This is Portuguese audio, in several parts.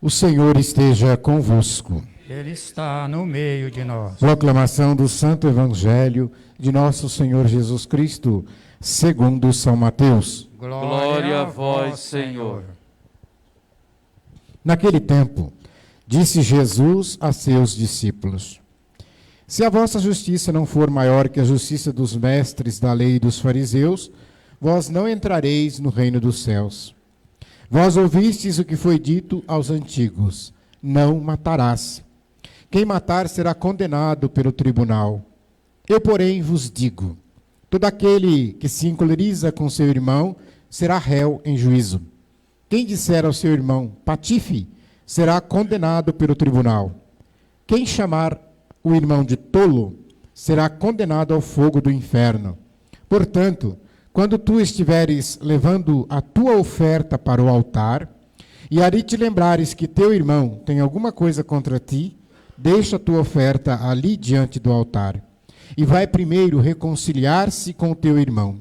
O Senhor esteja convosco. Ele está no meio de nós. Proclamação do Santo Evangelho de nosso Senhor Jesus Cristo, segundo São Mateus. Glória a vós, Senhor. Naquele tempo, disse Jesus a seus discípulos: Se a vossa justiça não for maior que a justiça dos mestres da lei e dos fariseus, vós não entrareis no reino dos céus. Vós ouvistes o que foi dito aos antigos: não matarás. Quem matar será condenado pelo tribunal. Eu, porém, vos digo: todo aquele que se encoleriza com seu irmão será réu em juízo. Quem disser ao seu irmão, patife, será condenado pelo tribunal. Quem chamar o irmão de tolo será condenado ao fogo do inferno. Portanto, quando tu estiveres levando a tua oferta para o altar, e ali te lembrares que teu irmão tem alguma coisa contra ti, deixa a tua oferta ali diante do altar, e vai primeiro reconciliar-se com o teu irmão.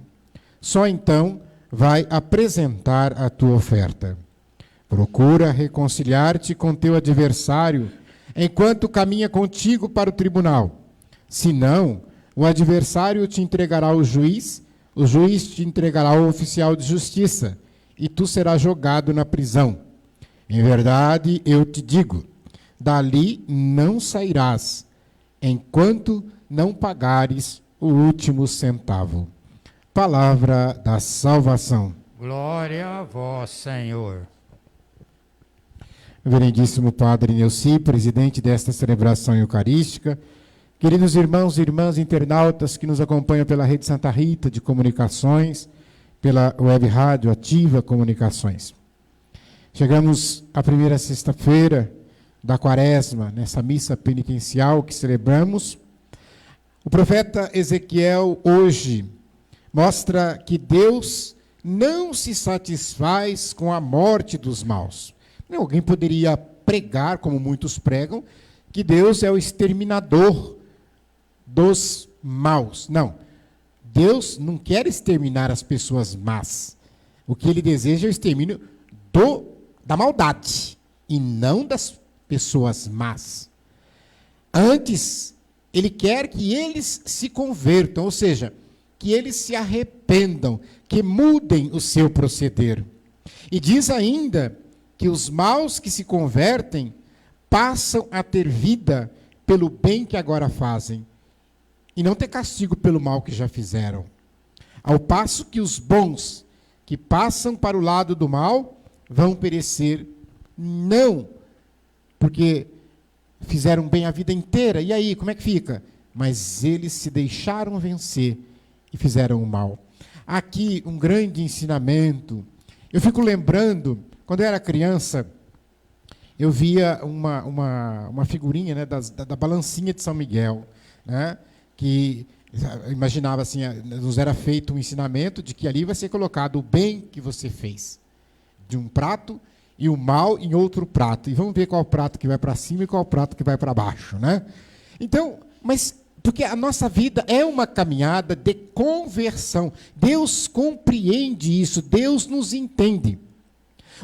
Só então vai apresentar a tua oferta. Procura reconciliar-te com teu adversário, enquanto caminha contigo para o tribunal. Senão, o adversário te entregará ao juiz, o juiz te entregará ao oficial de justiça, e tu serás jogado na prisão. Em verdade, eu te digo, dali não sairás, enquanto não pagares o último centavo. Palavra da salvação. Glória a vós, Senhor. Reverendíssimo Padre Neuci, presidente desta celebração eucarística, queridos irmãos e irmãs internautas que nos acompanham pela Rede Santa Rita de Comunicações, pela Web Rádio Ativa Comunicações. Chegamos à primeira sexta-feira da Quaresma, nessa missa penitencial que celebramos. O profeta Ezequiel hoje mostra que Deus não se satisfaz com a morte dos maus. Alguém poderia pregar, como muitos pregam, que Deus é o exterminador dos maus. Não. Deus não quer exterminar as pessoas más. O que ele deseja é o extermínio da maldade e não das pessoas más. Antes, ele quer que eles se convertam, ou seja, que eles se arrependam, que mudem o seu proceder. E diz ainda que os maus que se convertem passam a ter vida pelo bem que agora fazem, e não ter castigo pelo mal que já fizeram. Ao passo que os bons que passam para o lado do mal vão perecer, não porque fizeram bem a vida inteira, e aí, como é que fica? Mas eles se deixaram vencer e fizeram o mal. Aqui um grande ensinamento. Eu fico lembrando, quando eu era criança, eu via uma figurinha, né, da balancinha de São Miguel, né, que eu imaginava assim, nos era feito um ensinamento de que ali vai ser colocado o bem que você fez de um prato e o mal em outro prato. E vamos ver qual prato que vai para cima e qual prato que vai para baixo, né? Então, mas porque a nossa vida é uma caminhada de conversão. Deus compreende isso, Deus nos entende.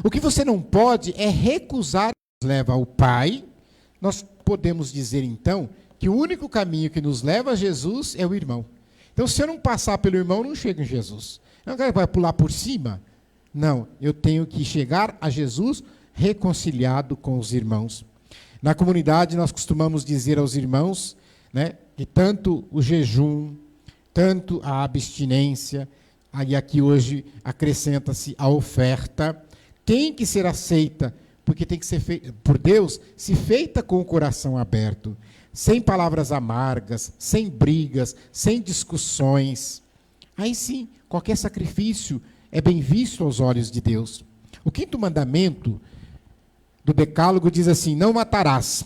O que você não pode é recusar, nos leva ao Pai. Nós podemos dizer então que o único caminho que nos leva a Jesus é o irmão. Então, se eu não passar pelo irmão, não chego em Jesus. Não vai pular por cima? Não, eu tenho que chegar a Jesus reconciliado com os irmãos. Na comunidade, nós costumamos dizer aos irmãos, né, que tanto o jejum, tanto a abstinência, aí aqui hoje acrescenta-se a oferta, tem que ser aceita, porque tem que ser feita por Deus, se feita com o coração aberto, sem palavras amargas, sem brigas, sem discussões. Aí sim, qualquer sacrifício é bem visto aos olhos de Deus. O quinto mandamento do Decálogo diz assim: não matarás.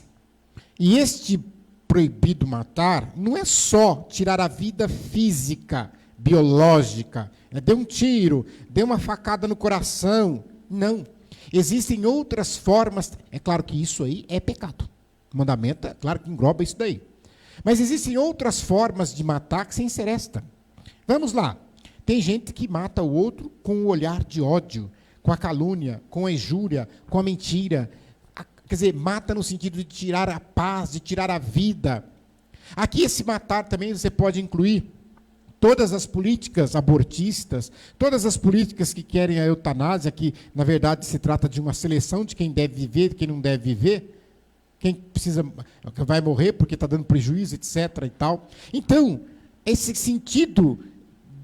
E este proibido matar não é só tirar a vida física, biológica, deu um tiro, deu uma facada no coração. Não. Existem outras formas. É claro que isso aí é pecado. O mandamento, é claro que engloba isso daí. Mas existem outras formas de matar que sem ser esta. Vamos lá. Tem gente que mata o outro com o olhar de ódio, com a calúnia, com a injúria, com a mentira. Quer dizer, mata no sentido de tirar a paz, de tirar a vida. Aqui esse matar também você pode incluir todas as políticas abortistas, todas as políticas que querem a eutanásia, que na verdade se trata de uma seleção de quem deve viver, de quem não deve viver, quem precisa, vai morrer porque está dando prejuízo, etc. e tal. Então, esse sentido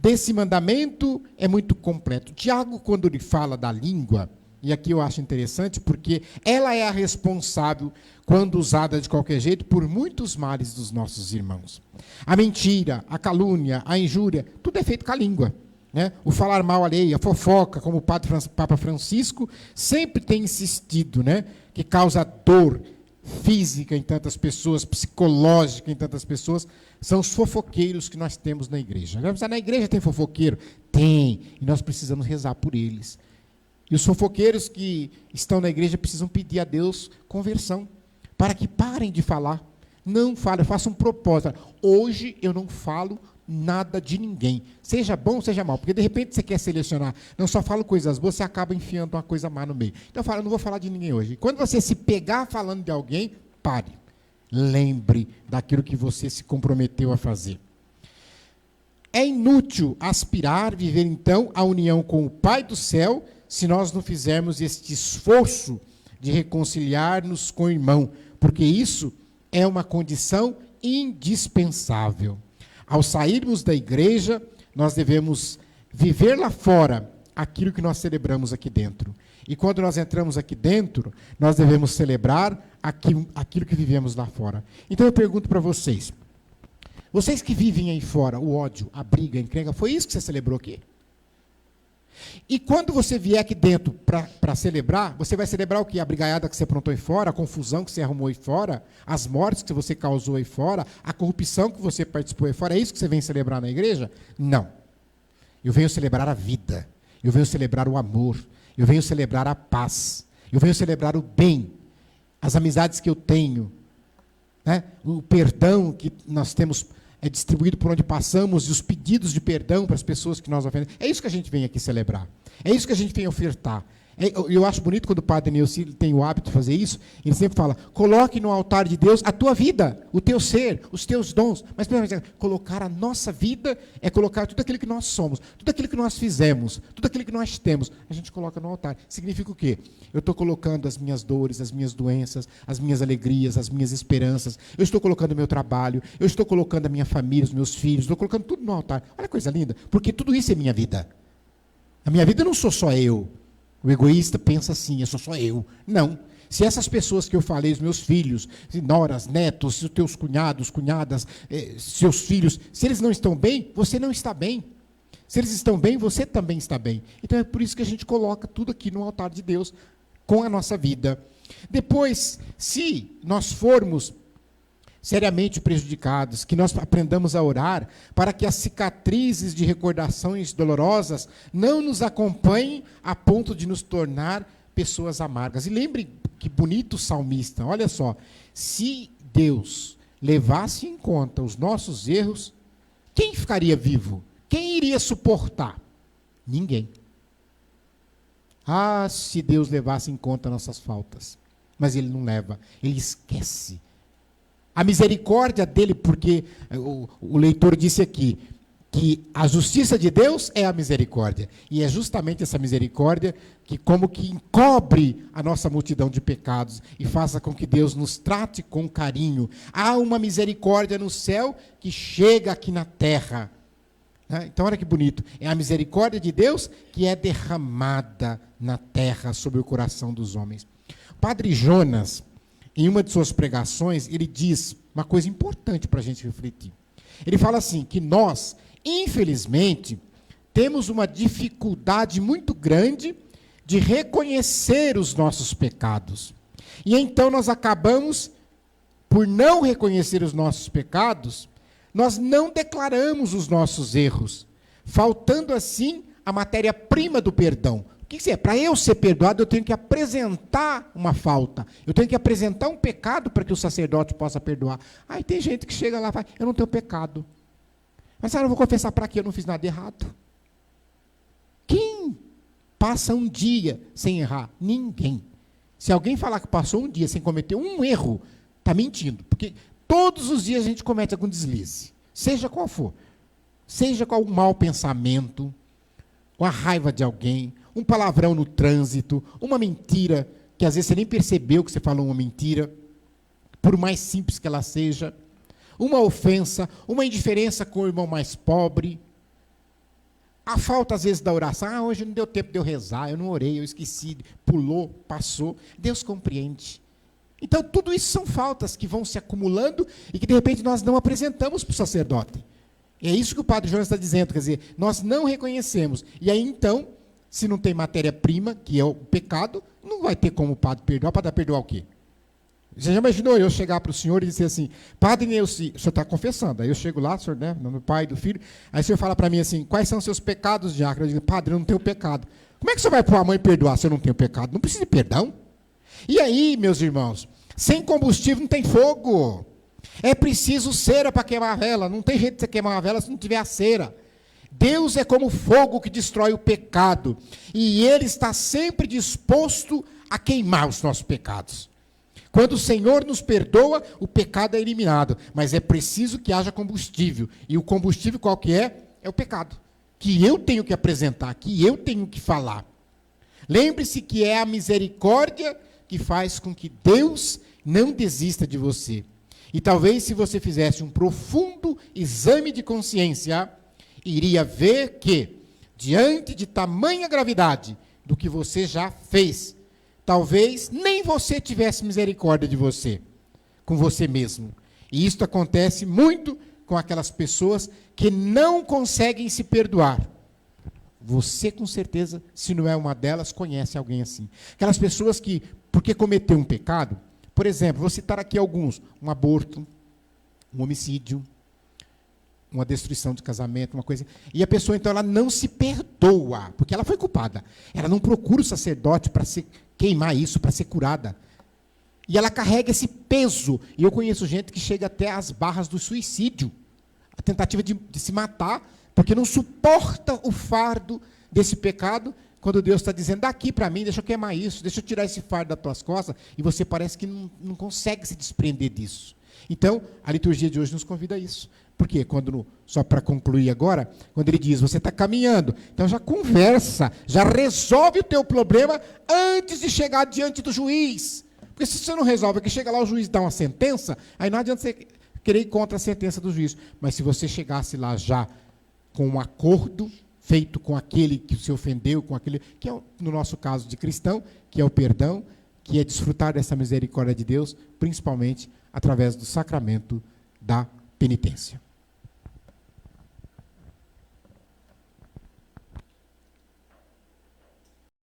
desse mandamento é muito completo. Tiago, quando ele fala da língua, e aqui eu acho interessante, porque ela é a responsável, quando usada de qualquer jeito, por muitos males dos nossos irmãos. A mentira, a calúnia, a injúria, tudo é feito com a língua. Né? O falar mal alheio, a fofoca, como o Papa Francisco sempre tem insistido, né? Que causa dor física em tantas pessoas, psicológica em tantas pessoas, são os fofoqueiros que nós temos na igreja. Na igreja tem fofoqueiro? Tem, e nós precisamos rezar por eles. E os fofoqueiros que estão na igreja precisam pedir a Deus conversão, para que parem de falar. Não falem, façam um propósito. Hoje eu não falo nada de ninguém, seja bom, seja mal, porque de repente você quer selecionar, não só falo coisas boas, você acaba enfiando uma coisa má no meio. Então eu falo, eu não vou falar de ninguém hoje. E quando você se pegar falando de alguém, pare. Lembre daquilo que você se comprometeu a fazer. É inútil aspirar, viver então a união com o Pai do céu, se nós não fizermos este esforço de reconciliar-nos com o irmão, porque isso é uma condição indispensável. Ao sairmos da igreja, nós devemos viver lá fora aquilo que nós celebramos aqui dentro. E quando nós entramos aqui dentro, nós devemos celebrar aquilo que vivemos lá fora. Então eu pergunto para vocês, vocês que vivem aí fora, o ódio, a briga, a encrenca, foi isso que você celebrou aqui? E quando você vier aqui dentro para celebrar, você vai celebrar o quê? A brigaiada que você aprontou aí fora, a confusão que você arrumou aí fora, as mortes que você causou aí fora, a corrupção que você participou aí fora. É isso que você vem celebrar na igreja? Não. Eu venho celebrar a vida. Eu venho celebrar o amor. Eu venho celebrar a paz. Eu venho celebrar o bem. As amizades que eu tenho. Né? O perdão que nós temos é distribuído por onde passamos, e os pedidos de perdão para as pessoas que nós ofendemos. É isso que a gente vem aqui celebrar. É isso que a gente vem ofertar. Eu acho bonito quando o padre Neuci tem o hábito de fazer isso. Ele sempre fala, coloque no altar de Deus a tua vida, o teu ser, os teus dons. Mas colocar a nossa vida é colocar tudo aquilo que nós somos, tudo aquilo que nós fizemos, tudo aquilo que nós temos. A gente coloca no altar. Significa o quê? Eu estou colocando as minhas dores, as minhas doenças, as minhas alegrias, as minhas esperanças. Eu estou colocando o meu trabalho, eu estou colocando a minha família, os meus filhos, estou colocando tudo no altar. Olha que coisa linda, porque tudo isso é minha vida. A minha vida não sou só eu. O egoísta pensa assim, eu sou só eu. Não. Se essas pessoas que eu falei, os meus filhos, noras, netos, os teus cunhados, cunhadas, seus filhos, se eles não estão bem, você não está bem. Se eles estão bem, você também está bem. Então é por isso que a gente coloca tudo aqui no altar de Deus, com a nossa vida. Depois, se nós formos seriamente prejudicados, que nós aprendamos a orar para que as cicatrizes de recordações dolorosas não nos acompanhem a ponto de nos tornar pessoas amargas. E lembre que bonito salmista, olha só, se Deus levasse em conta os nossos erros, quem ficaria vivo? Quem iria suportar? Ninguém. Ah, se Deus levasse em conta nossas faltas. Mas Ele não leva, Ele esquece. A misericórdia dele, porque o leitor disse aqui, que a justiça de Deus é a misericórdia. E é justamente essa misericórdia que como que encobre a nossa multidão de pecados e faça com que Deus nos trate com carinho. Há uma misericórdia no céu que chega aqui na terra. Então, olha que bonito. É a misericórdia de Deus que é derramada na terra sobre o coração dos homens. O Padre Jonas, em uma de suas pregações, ele diz uma coisa importante para a gente refletir. Ele fala assim, que nós, infelizmente, temos uma dificuldade muito grande de reconhecer os nossos pecados. E então nós acabamos, por não reconhecer os nossos pecados, nós não declaramos os nossos erros, faltando assim a matéria-prima do perdão. O que é? Para eu ser perdoado, eu tenho que apresentar uma falta. Eu tenho que apresentar um pecado para que o sacerdote possa perdoar. Aí tem gente que chega lá e fala, eu não tenho pecado. Mas eu não vou confessar para quê? Eu não fiz nada errado. Quem passa um dia sem errar? Ninguém. Se alguém falar que passou um dia sem cometer um erro, está mentindo. Porque todos os dias a gente comete algum deslize. Seja qual for. Seja qual o mau pensamento, uma raiva de alguém, um palavrão no trânsito, uma mentira, que às vezes você nem percebeu que você falou uma mentira, por mais simples que ela seja, uma ofensa, uma indiferença com o irmão mais pobre, a falta às vezes da oração, hoje não deu tempo de eu rezar, eu não orei, eu esqueci, pulou, passou, Deus compreende. Então tudo isso são faltas que vão se acumulando e que de repente nós não apresentamos para o sacerdote. E é isso que o padre Jonas está dizendo, quer dizer, nós não reconhecemos. E aí então, se não tem matéria-prima, que é o pecado, não vai ter como o padre perdoar. O padre vai perdoar o quê? Você já imaginou eu chegar para o senhor e dizer assim, Padre Neuci, o senhor está confessando, aí eu chego lá, senhor, né, no pai do filho, aí o senhor fala para mim assim, quais são os seus pecados, diácono? Eu digo, padre, eu não tenho pecado. Como é que o senhor vai para a mãe perdoar se eu não tenho pecado? Não precisa de perdão. E aí, meus irmãos, sem combustível não tem fogo. É preciso cera para queimar a vela. Não tem jeito de você queimar a vela se não tiver a cera. Deus é como fogo que destrói o pecado. E Ele está sempre disposto a queimar os nossos pecados. Quando o Senhor nos perdoa, o pecado é eliminado. Mas é preciso que haja combustível. E o combustível qual que é? É o pecado. Que eu tenho que apresentar, que eu tenho que falar. Lembre-se que é a misericórdia que faz com que Deus não desista de você. E talvez se você fizesse um profundo exame de consciência, iria ver que, diante de tamanha gravidade do que você já fez, talvez nem você tivesse misericórdia de você, com você mesmo. E isso acontece muito com aquelas pessoas que não conseguem se perdoar. Você, com certeza, se não é uma delas, conhece alguém assim. Aquelas pessoas que, porque cometeu um pecado, por exemplo, vou citar aqui alguns, um aborto, um homicídio, uma destruição de casamento, uma coisa. E a pessoa, então, ela não se perdoa, porque ela foi culpada. Ela não procura o sacerdote para se queimar isso, para ser curada. E ela carrega esse peso. E eu conheço gente que chega até às barras do suicídio, a tentativa de se matar, porque não suporta o fardo desse pecado, quando Deus está dizendo, daqui para mim, deixa eu queimar isso, deixa eu tirar esse fardo das tuas costas, e você parece que não consegue se desprender disso. Então, a liturgia de hoje nos convida a isso. Porque só para concluir agora, quando ele diz, você está caminhando, então já conversa, já resolve o teu problema antes de chegar diante do juiz. Porque se você não resolve, que chega lá o juiz dá uma sentença, aí não adianta você querer ir contra a sentença do juiz. Mas se você chegasse lá já com um acordo feito com aquele que se ofendeu, com aquele que é, no nosso caso de cristão, que é o perdão, que é desfrutar dessa misericórdia de Deus, principalmente através do sacramento da penitência.